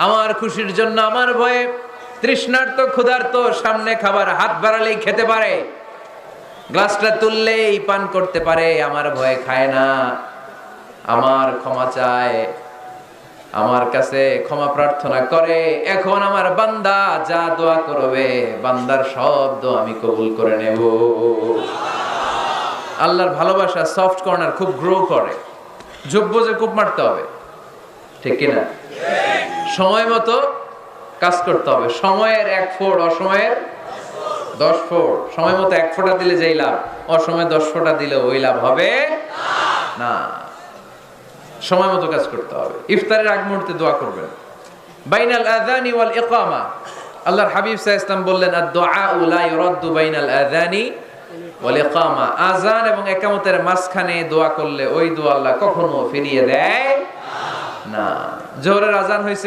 আমার খুশির জন্য আমার ভয়ে তৃষ্ণার্ত ক্ষুধার্ত সামনে খাবার হাত বাড়ালেই খেতে পারে, গ্লাসটা তুললেই পান করতে পারে, আমার ভয়ে খায় না, আমার ক্ষমা চায়, আমার কাছে ক্ষমা প্রার্থনা করে। এখন আমার বান্দা যা দোয়া করবে বান্দার সব দোয়া আমি কবুল করে নেব। আল্লাহর ভালোবাসা সফট কর্নার খুব গ্রো করে, যোগ্য যে কূপ মারতে হবে, ঠিক কিনা? সময় মতো কাজ করতে হবে। সময়ের 1 ফোঁট, অসময়ের 10 ফোঁট। সময় মতো 1 ফোঁটা দিলে যেই লাভ, অসময়ে 10 ফোঁটা দিলে ওই লাভ হবে না। সময় মতো কাজ করতে হবে। ইফতারের আগ মুহূর্তে দোয়া করবেন। বাইনাল আযানি ওয়াল ইকামা, আল্লাহর হাবিব সাল্লাল্লাহু আলাইহি ওয়াসাল্লাম বললেন, আদ-দুআউ লা ইউরাদ্দু বাইনাল আযানি ওয়াল ইকামা। আযান এবং ইকামতের মাঝখানে দোয়া করলে ওই দোয়া আল্লাহ কখনো ফিরিয়ে দেয় না। জোহরের আযান হইছে,